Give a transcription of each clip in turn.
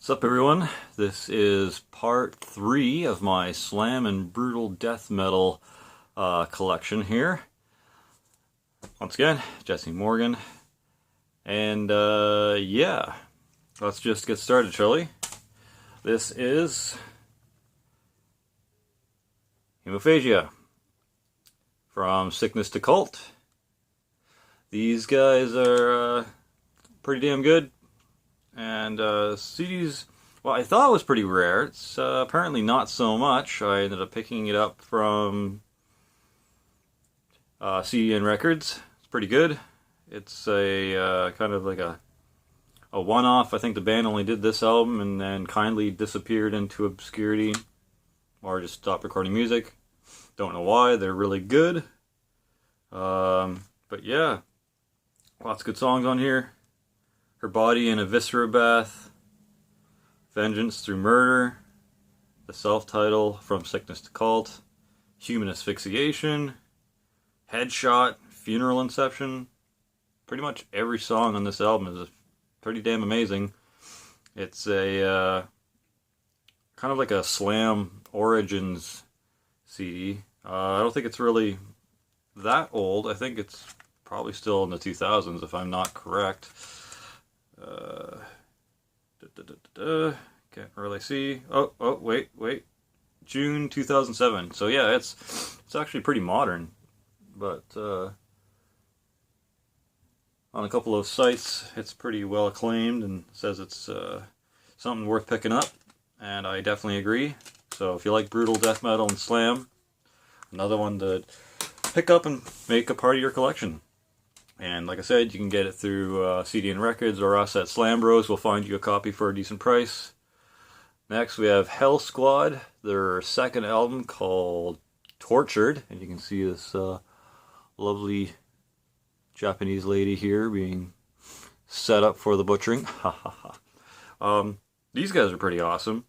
What's up, everyone? This is part 3 of my slam and brutal death metal collection here. Once again, Jesse Morgan. And yeah, let's just get started, shall we? This is Hemophasia from Sickness to Cult. These guys are pretty damn good. And CDs, well, I thought it was pretty rare. It's apparently not so much. I ended up picking it up from CDN Records. It's pretty good. It's a kind of like a one-off. I think the band only did this album and then kindly disappeared into obscurity or just stopped recording music. Don't know why. They're really good. But yeah, lots of good songs on here. Her Body in a Viscera Bath, Vengeance Through Murder, the self-title From Sickness to Cult, Human Asphyxiation, Headshot, Funeral Inception. Pretty much every song on this album is pretty damn amazing. It's a kind of like a Slam Origins CD. I don't think it's really that old. I think it's probably still in the 2000s if I'm not correct. Can't really see. Oh, wait. June 2007. So yeah, it's actually pretty modern. But on a couple of sites, it's pretty well acclaimed and says it's something worth picking up. And I definitely agree. So if you like brutal death metal and slam, another one to pick up and make a part of your collection. And like I said, you can get it through CDN Records or us at Slam Bros. We'll find you a copy for a decent price. Next, we have Hell Squad, their second album called Tortured. And you can see this lovely Japanese lady here being set up for the butchering. These guys are pretty awesome.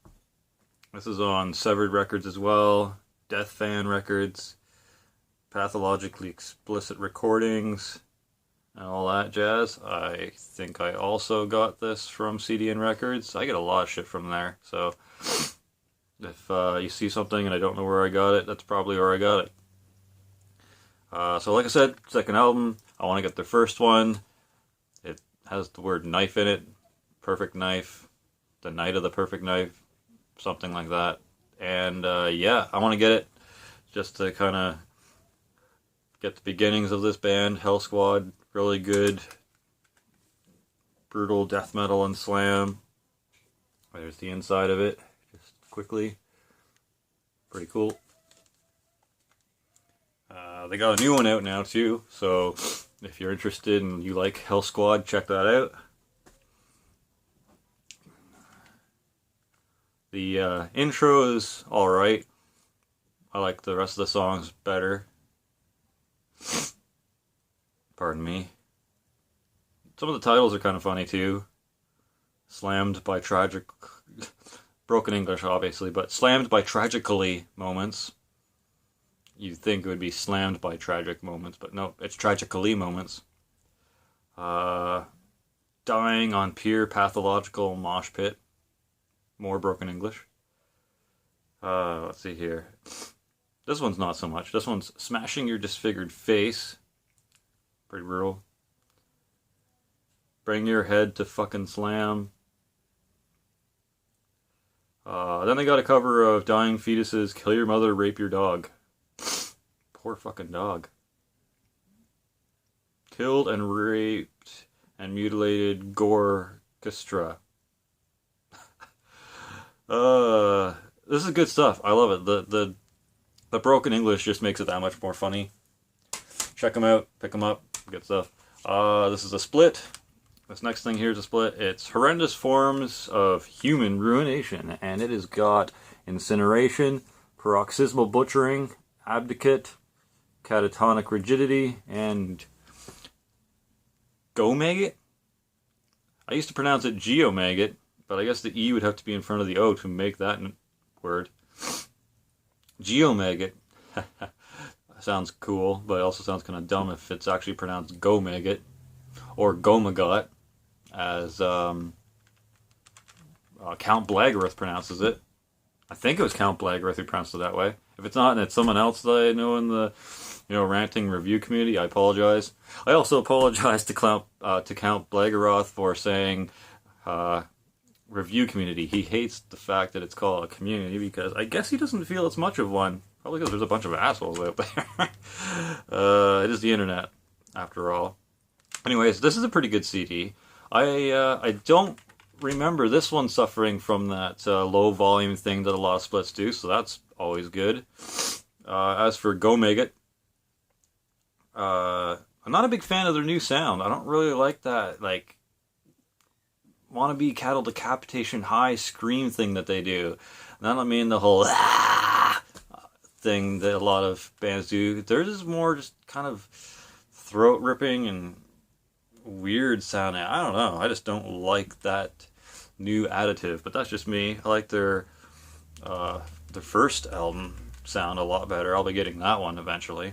This is on Severed Records as well, Death Fan Records, Pathologically Explicit Recordings, and all that jazz. I think I also got this from CDN Records. I get a lot of shit from there, so if you see something and I don't know where I got it, that's probably where I got it. So like I said, second album, I want to get the first one. It has the word knife in it, perfect knife, the night of the perfect knife, something like that. And yeah, I want to get it just to kind of get the beginnings of this band, Hell Squad. Really good, brutal death metal and slam. There's the inside of it, just quickly. Pretty cool. They got a new one out now too, so if you're interested and you like Hell Squad, check that out. The intro is alright. I like the rest of the songs better. Pardon me. Some of the titles are kind of funny too. Slammed by tragic... broken English, obviously, but Slammed by Tragically Moments. You'd think it would be Slammed by Tragic Moments, but no, it's Tragically Moments. Dying on Pure Pathological Mosh Pit. More broken English. Let's see here. This one's not so much. This one's Smashing Your Disfigured Face. Pretty brutal. Bring Your Head to Fucking Slam. Then they got a cover of Dying Fetuses, Kill Your Mother, Rape Your Dog. Poor fucking dog. Killed and raped and mutilated Goregrind. This is good stuff. I love it. The broken English just makes it that much more funny. Check them out. Pick them up. Good stuff. This is a split. This next thing here is a split. It's Horrendous Forms of Human Ruination, and it has got Incineration, Paroxysmal Butchering, Abdicate, Catatonic Rigidity, and Gomaggot? I used to pronounce it Geomaggot, but I guess the E would have to be in front of the O to make that word. Geomaggot. Sounds cool, but it also sounds kind of dumb if it's actually pronounced Gomaggot or Gomagot, as Count Blagworth pronounces it. I think it was Count Blagworth who pronounced it that way. If it's not, and it's someone else that I know in the ranting review community, I apologize. I also apologize to Count Blagworth for saying review community. He hates the fact that it's called a community because I guess he doesn't feel it's much of one. Probably because there's a bunch of assholes out there. It is the internet, after all. Anyways, this is a pretty good CD. I don't remember this one suffering from that low volume thing that a lot of splits do, so that's always good. As for Go Maggot, I'm not a big fan of their new sound. I don't really like that, like, wannabe cattle decapitation high scream thing that they do. And I don't mean the whole thing that a lot of bands do. Theirs is more just kind of throat ripping and weird sounding. I don't know. I just don't like that new additive, but that's just me. I like their first album sound a lot better. I'll be getting that one eventually.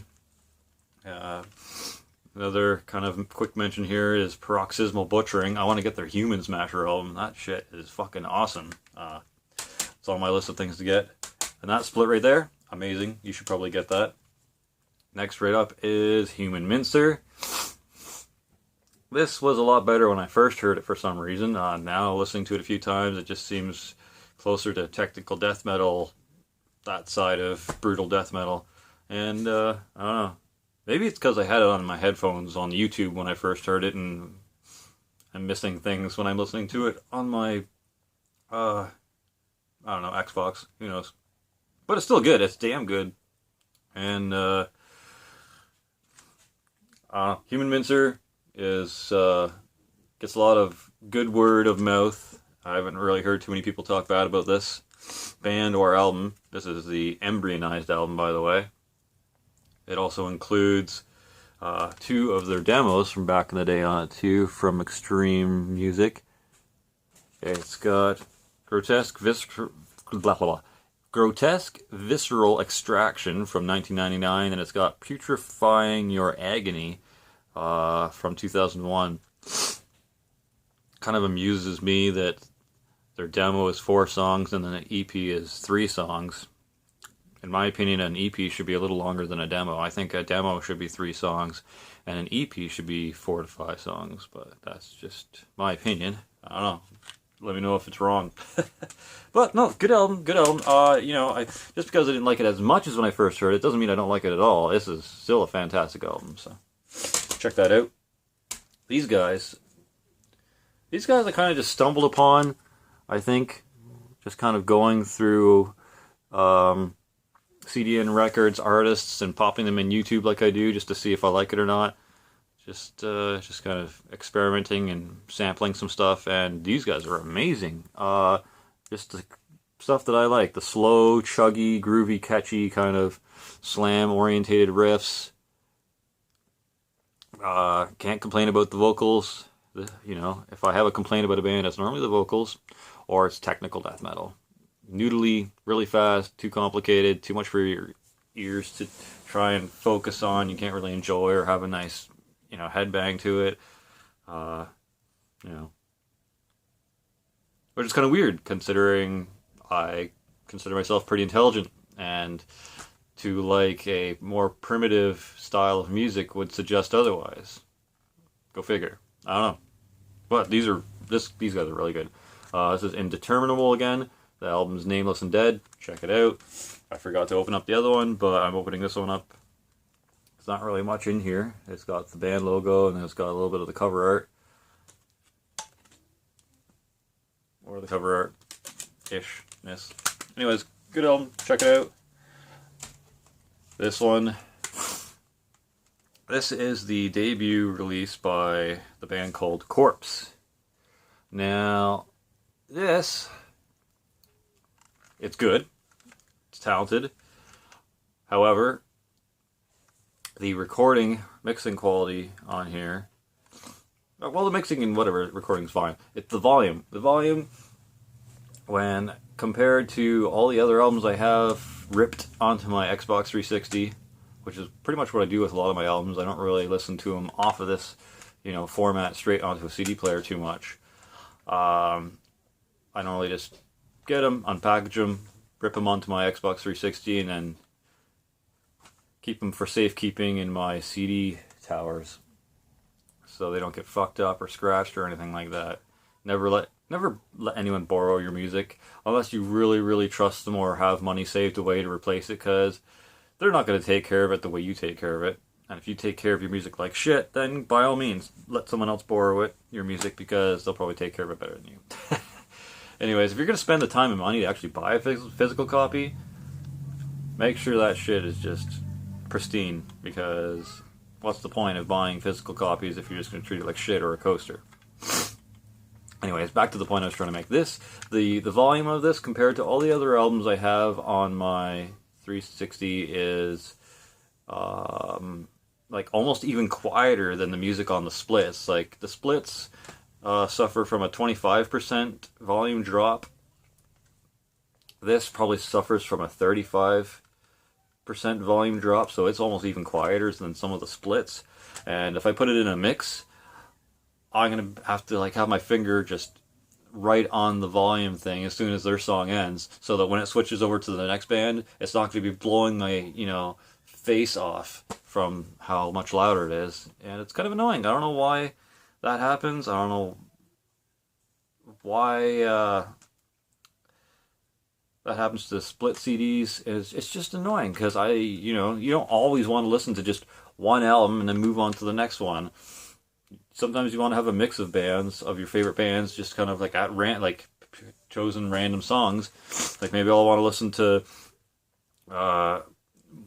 Another kind of quick mention here is Paroxysmal Butchering. I want to get their Human Smasher album. That shit is fucking awesome. It's on my list of things to get. And that split right there, amazing. You should probably get that. Next right up is Human Mincer. This was a lot better when I first heard it for some reason. Now, listening to it a few times, it just seems closer to technical death metal, that side of brutal death metal. And, I don't know. Maybe it's because I had it on my headphones on YouTube when I first heard it, and I'm missing things when I'm listening to it on my, I don't know, Xbox. Who knows? But it's still good. It's damn good. And, Human Mincer is gets a lot of good word of mouth. I haven't really heard too many people talk bad about this band or album. This is the embryonized album, by the way. It also includes 2 of their demos from back in the day on it too, from Extreme Music. It's got Grotesque Visceral Extraction from 1999, and it's got Putrefying Your Agony from 2001. Kind of amuses me that their demo is 4 songs and then an EP is 3 songs. In my opinion, an EP should be a little longer than a demo. I think a demo should be 3 songs and an EP should be 4 to 5 songs, but that's just my opinion. I don't know. Let me know if it's wrong. But no, good album, good album. Just because I didn't like it as much as when I first heard it doesn't mean I don't like it at all. This is still a fantastic album, so check that out. These guys I kind of just stumbled upon, I think, just kind of going through CDN Records artists and popping them in YouTube like I do, just to see if I like it or not. Just kind of experimenting and sampling some stuff, and these guys are amazing. Just the stuff that I like, the slow, chuggy, groovy, catchy kind of slam-orientated riffs. Can't complain about the vocals. If I have a complaint about a band, it's normally the vocals, or it's technical death metal. Noodly, really fast, too complicated, too much for your ears to try and focus on. You can't really enjoy or have a nice, headbang to it. Which is kind of weird, considering I consider myself pretty intelligent, and to like a more primitive style of music would suggest otherwise. Go figure. I don't know. But these guys are really good. This is Indeterminable again. The album's Nameless and Dead. Check it out. I forgot to open up the other one, but I'm opening this one up. It's not really much in here. It's got the band logo, and then it's got a little bit of the cover art. Or the cover art-ish-ness. Anyways, good album. Check it out. This one. This is the debut release by the band called Corpse. Now, it's good. It's talented. However, the mixing quality on here, well, the mixing and whatever, recording's fine. It's the volume. The volume, when compared to all the other albums I have ripped onto my Xbox 360, which is pretty much what I do with a lot of my albums. I don't really listen to them off of this, format straight onto a CD player too much. I normally just get them, unpackage them, rip them onto my Xbox 360, and then keep them for safekeeping in my CD towers, so they don't get fucked up or scratched or anything like that. Never let anyone borrow your music unless you really, really trust them or have money saved away to replace it, because they're not going to take care of it the way you take care of it. And if you take care of your music like shit, then by all means, let someone else borrow your music, because they'll probably take care of it better than you. Anyways, if you're going to spend the time and money to actually buy a physical copy, make sure that shit is just pristine, because what's the point of buying physical copies if you're just going to treat it like shit or a coaster? Anyways, back to the point I was trying to make. The volume of this compared to all the other albums I have on my 360 is like almost even quieter than the music on the splits. Like the splits suffer from a 25% volume drop. This probably suffers from a 35% volume drop, so it's almost even quieter than some of the splits. And if I put it in a mix, I'm gonna have to like have my finger just right on the volume thing as soon as their song ends, so that when it switches over to the next band, it's not gonna be blowing my face off from how much louder it is. And it's kind of annoying. I don't know why that happens. I don't know why that happens to split CDs. It's just annoying, because you don't always want to listen to just one album and then move on to the next one. Sometimes you want to have a mix of bands, of your favorite bands, just kind of like chosen random songs. Like maybe I'll want to listen to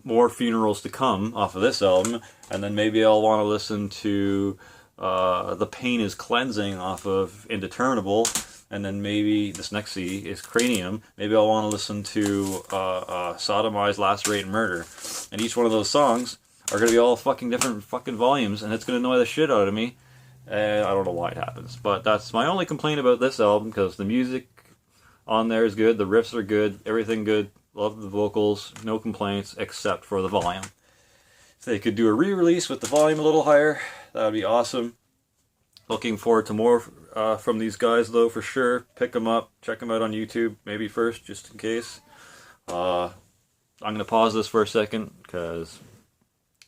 More Funerals to Come off of this album, and then maybe I'll want to listen to The Pain is Cleansing off of Indeterminable, and then maybe this next CD is Cranium. Maybe I'll want to listen to Sodomize, Lacerate, and Murder. And each one of those songs are going to be all fucking different fucking volumes, and it's going to annoy the shit out of me. And I don't know why it happens. But that's my only complaint about this album, because the music on there is good, the riffs are good, everything good, love the vocals, no complaints, except for the volume. If they could do a re-release with the volume a little higher, that would be awesome. Looking forward to more from these guys, though, for sure. Pick them up, check them out on YouTube, maybe first, just in case. I'm going to pause this for a second, because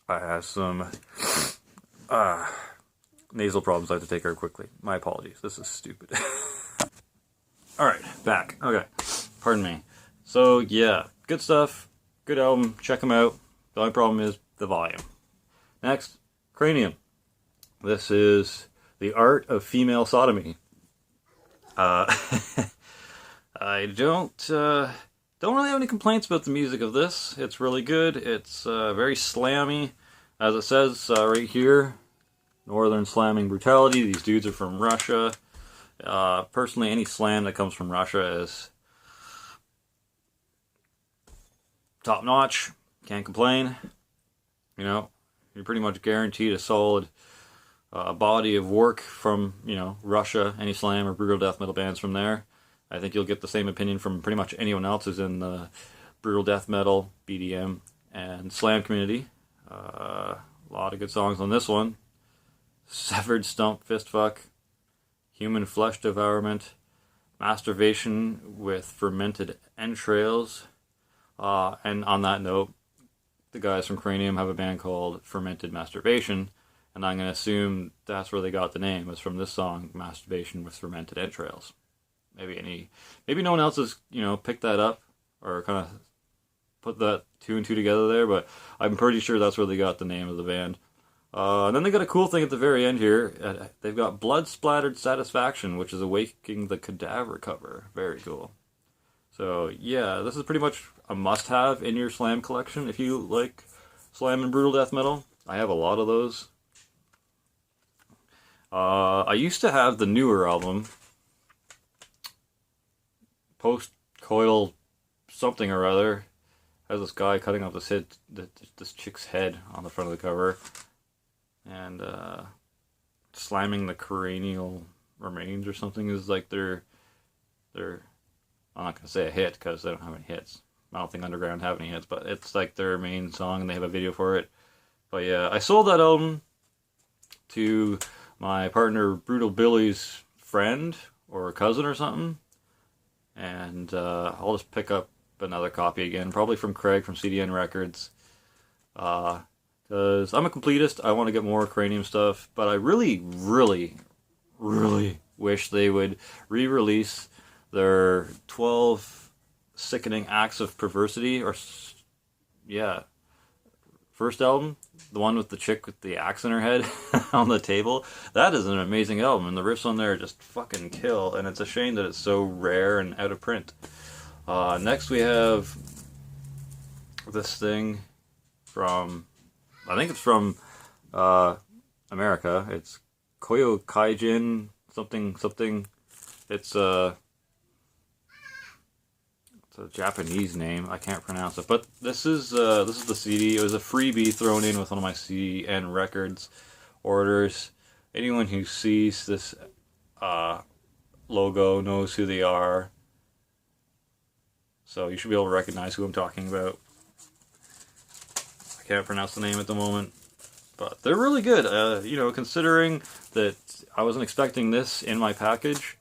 I have some nasal problems I have to take care of quickly. My apologies. This is stupid. Alright, back. Okay. Pardon me. So, yeah. Good stuff. Good album. Check them out. The only problem is the volume. Next, Cranium. This is The Art of Female Sodomy. I don't really have any complaints about the music of this. It's really good. It's very slammy. As it says right here, Northern Slamming Brutality. These dudes are from Russia. Personally, any slam that comes from Russia is top notch. Can't complain. You're pretty much guaranteed a solid body of work from, Russia, any slam or brutal death metal bands from there. I think you'll get the same opinion from pretty much anyone else who's in the brutal death metal, BDM, and slam community. A lot of good songs on this one. Severed Stump Fistfuck, Human Flesh Devourment, Masturbation with Fermented Entrails. And on that note, the guys from Cranium have a band called Fermented Masturbation, and I'm going to assume that's where they got the name, was from this song, Masturbation with Fermented Entrails. Maybe no one else has, picked that up, or kind of put that two and two together there, but I'm pretty sure that's where they got the name of the band. And then they got a cool thing at the very end here. They've got Blood Splattered Satisfaction, which is Awaking the Cadaver cover. Very cool. So, yeah, this is pretty much a must-have in your slam collection if you like slam and brutal death metal. I have a lot of those. I used to have the newer album, Post-Coital something or other. Has this guy cutting off this chick's head on the front of the cover. And slamming the cranial remains or something is like their I'm not going to say a hit because they don't have any hits. I don't think Underground have any hits, but it's like their main song and they have a video for it. But yeah, I sold that album to my partner Brutal Billy's friend or cousin or something. and I'll just pick up another copy again, probably from Craig from CDN Records. Because I'm a completist, I want to get more Cranium stuff, but I really, really, really wish they would re-release their 12 Sickening Acts of Perversity, or, yeah, first album, the one with the chick with the axe in her head on the table. That is an amazing album, and the riffs on there just fucking kill, and it's a shame that it's so rare and out of print. Next we have this thing from, I think it's from America. It's Koyo Kaijin something something. It's a Japanese name. I can't pronounce it. But this is the CD. It was a freebie thrown in with one of my CN Records orders. Anyone who sees this logo knows who they are. So you should be able to recognize who I'm talking about. I can't pronounce the name at the moment, but they're really good. You know, considering that I wasn't expecting this in my package.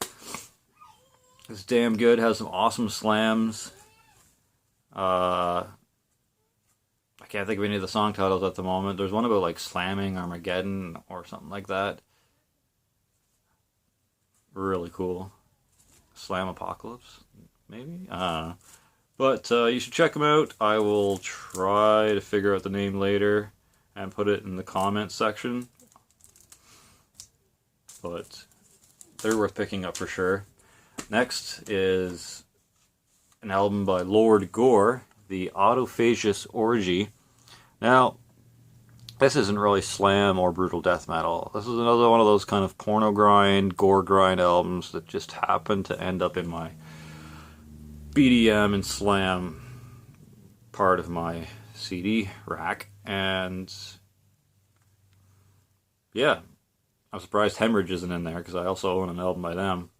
It's damn good. Has some awesome slams. I can't think of any of the song titles at the moment. There's one about like slamming Armageddon or something like that. Really cool. Slam Apocalypse, maybe? I don't know. But you should check them out. I will try to figure out the name later and put it in the comments section. But they're worth picking up for sure. Next is an album by Lord Gore, the Autophagus Orgy. Now, this isn't really slam or brutal death metal. This is another one of those kind of porno grind, gore grind albums that just happened to end up in my BDM and slam part of my CD rack. And yeah, I'm surprised Hemorrhage isn't in there, because I also own an album by them.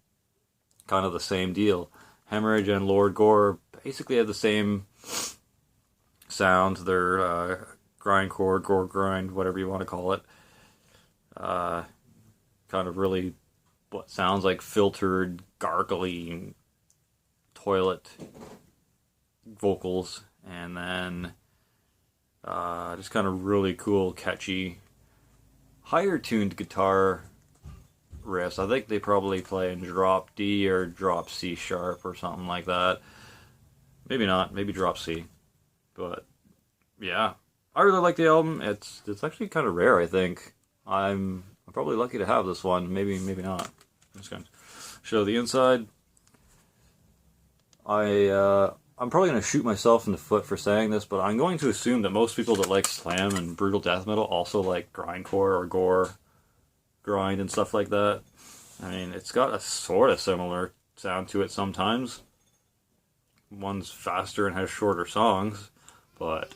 Kind of the same deal. Hemorrhage and Lord Gore basically have the same sound. They're grindcore, gore grind, whatever you want to call it. Kind of really what sounds like filtered, gargly toilet vocals, and then just kind of really cool, catchy, higher tuned guitar riffs. I think they probably play in drop D or drop C sharp or something like that. Maybe not, maybe drop C. But yeah, I really like the album. It's actually kind of rare, I think. I'm probably lucky to have this one. Maybe not. I'm just going to show the inside. I'm probably going to shoot myself in the foot for saying this, but I'm going to assume that most people that like slam and brutal death metal also like grindcore or gore grind and stuff like that. I mean, it's got a sort of similar sound to it sometimes. One's faster and has shorter songs, but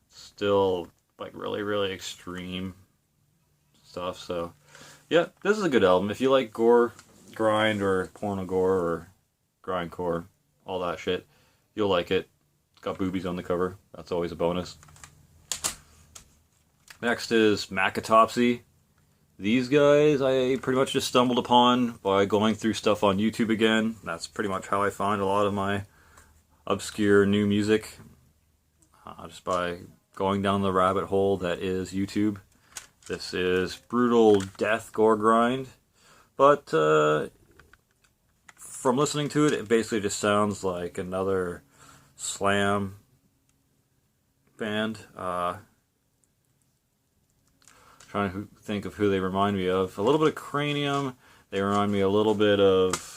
still like really, really extreme stuff. So yeah, this is a good album. If you like gore grind or porno gore or grindcore, all that shit, you'll like it. It's got boobies on the cover. That's always a bonus. Next is Macatopsy. These guys I pretty much just stumbled upon by going through stuff on YouTube again. That's pretty much how I find a lot of my obscure new music. Just by going down the rabbit hole that is YouTube. This is brutal death gore grind. But from listening to it, it basically just sounds like another slam band. Trying to think of who they remind me of. A little bit of Cranium. They remind me a little bit of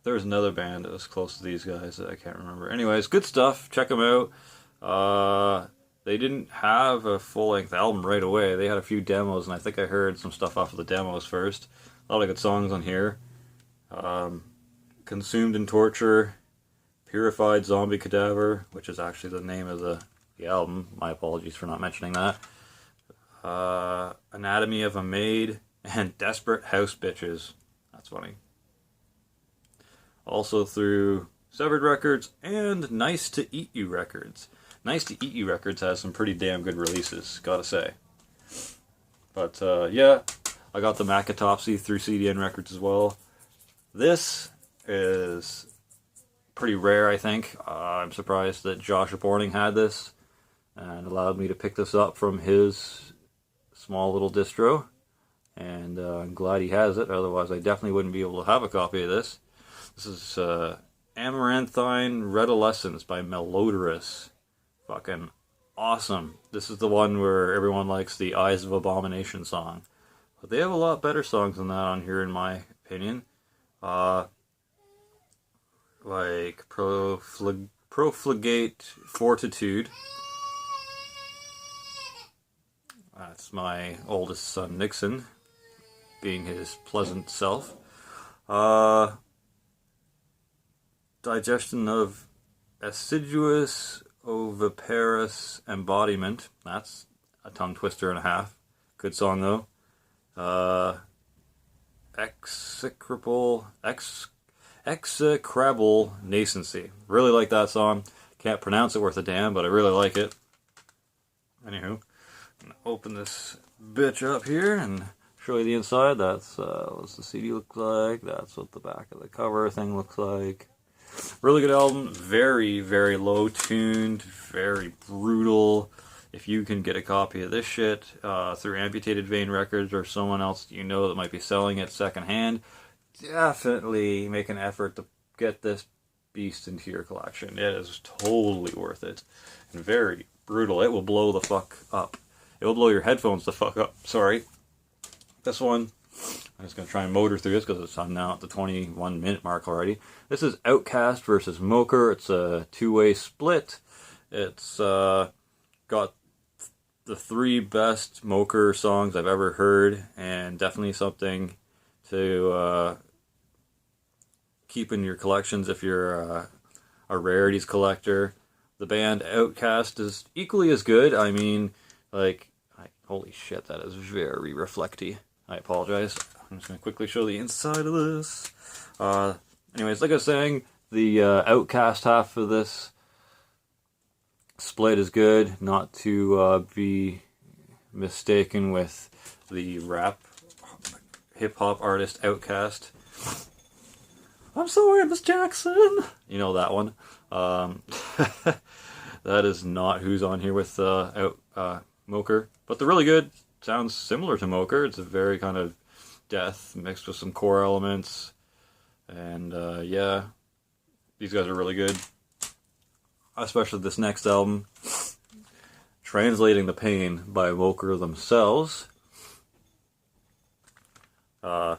there's another band that was close to these guys that I can't remember. Anyways, good stuff. Check them out. They didn't have a full-length album right away. They had a few demos, and I think I heard some stuff off of the demos first. A lot of good songs on here. Consumed in Torture, Purified Zombie Cadaver, which is actually the name of the album. My apologies for not mentioning that. Anatomy of a Maid, and Desperate House Bitches. That's funny. Also through Severed Records and Nice to Eat You Records. Nice to Eat You Records has some pretty damn good releases, gotta say. But yeah, I got the Macatopsy through CDN Records as well. This is pretty rare, I think. I'm surprised that Josh Borning had this and allowed me to pick this up from his small little distro. And I'm glad he has it, otherwise I definitely wouldn't be able to have a copy of this. This is Amaranthine Redolescence by Melodorus. Fucking awesome. This is the one where everyone likes the Eyes of Abomination song. But they have a lot better songs than that on here, in my opinion. Like Profligate Fortitude. That's my oldest son, Nixon, being his pleasant self. Digestion of Assiduous Oviparous Embodiment. That's a tongue twister and a half. Good song, though. Execrable Nascency. Really like that song. Can't pronounce it worth a damn, but I really like it. Anywho, I'm gonna open this bitch up here and show you the inside. That's what the CD looks like. That's what the back of the cover thing looks like. Really good album. Very, very low tuned. Very brutal. If you can get a copy of this shit through Amputated Vein Records or someone else you know that might be selling it secondhand, definitely make an effort to get this beast into your collection. It is totally worth it. And very brutal. It will blow the fuck up. It will blow your headphones the fuck up. Sorry. This one, I'm just going to try and motor through this because I'm now at the 21-minute mark already. This is Outcast versus Mocher. It's a two-way split. It's got the three best Mocher songs I've ever heard, and definitely something to keep in your collections if you're a rarities collector. The band Outcast is equally as good. I mean, like, holy shit, that is very reflecty. I apologize. I'm just going to quickly show the inside of this. Anyways, like I was saying, the Outcast half of this split is good, not to be mistaken with the rap hip-hop artist Outkast. I'm sorry, Miss Jackson! You know that one. That is not who's on here with Mocher. But they're really good. Sounds similar to Mocher. It's a very kind of death mixed with some core elements. And yeah, these guys are really good. Especially this next album, Translating the Pain by Mocher themselves. Some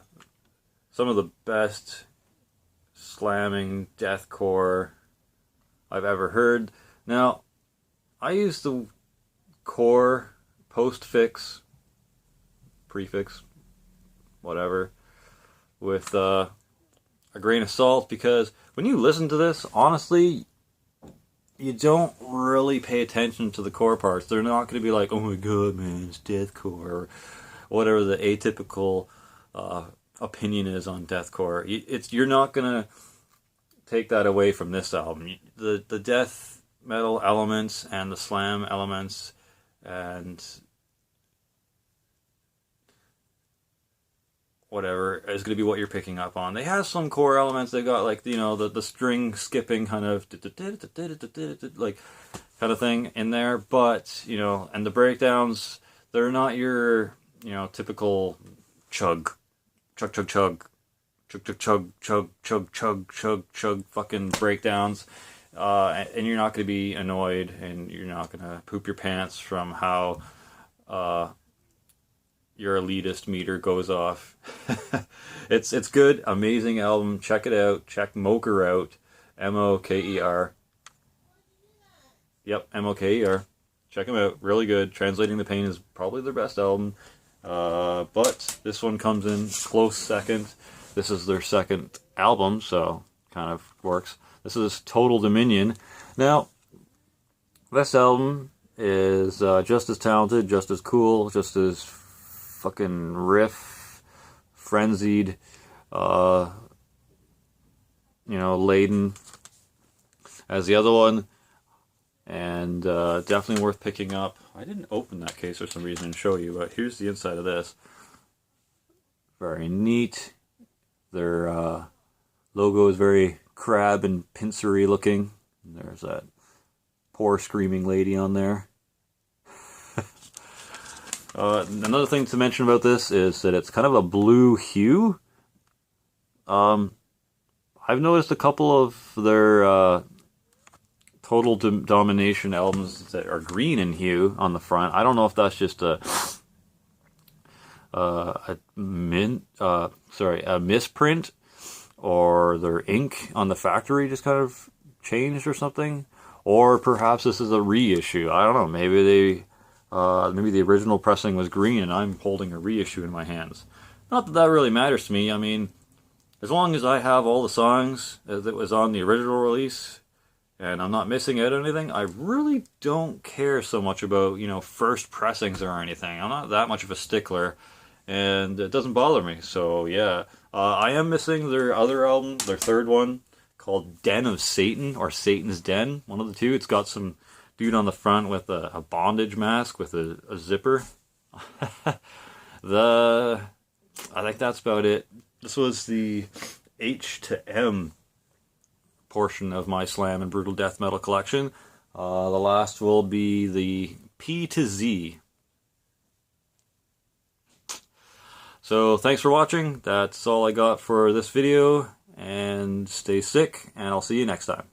of the best slamming deathcore I've ever heard. Now, I use the core, postfix, prefix, whatever, with a grain of salt, because when you listen to this, honestly, you don't really pay attention to the core parts. They're not going to be like, oh my god, man, it's deathcore, or whatever the atypical opinion is on deathcore. You're not going to take that away from this album. The death metal elements and the slam elements and whatever is going to be what you're picking up on. They have some core elements. They got, like, you know, the string skipping kind of like kind of thing in there, but, you know, and the breakdowns, they're not your, you know, typical chug fucking breakdowns. And you're not going to be annoyed, and you're not going to poop your pants from how your elitist meter goes off. It's good, amazing album. Check it out. Check Mocher out. Moker. Yep, Moker. Check them out. Really good. Translating the Pain is probably their best album. But this one comes in close second. This is their second album, so kind of works. This is Total Dominion. Now, this album is just as talented, just as cool, just as fucking riff, frenzied, laden as the other one. and definitely worth picking up. I didn't open that case for some reason and show you, but here's the inside of this. Very neat. Their logo is very crab and pincery looking. And there's that poor screaming lady on there. Another thing to mention about this is that it's kind of a blue hue. I've noticed a couple of their Total Domination albums that are green in hue on the front. I don't know if that's just a misprint, or their ink on the factory just kind of changed or something, or perhaps this is a reissue. I don't know. Maybe the original pressing was green and I'm holding a reissue in my hands. Not that that really matters to me. I mean, as long as I have all the songs that was on the original release and I'm not missing out on anything, I really don't care so much about, you know, first pressings or anything. I'm not that much of a stickler, and it doesn't bother me. So yeah, I am missing their other album, their third one, called Den of Satan, or Satan's Den, one of the two. It's got some dude on the front with a bondage mask with a zipper. I think that's about it. This was the H to M portion of my slam and brutal death metal collection. The last will be the P to Z. So thanks for watching. That's all I got for this video, and stay sick, and I'll see you next time.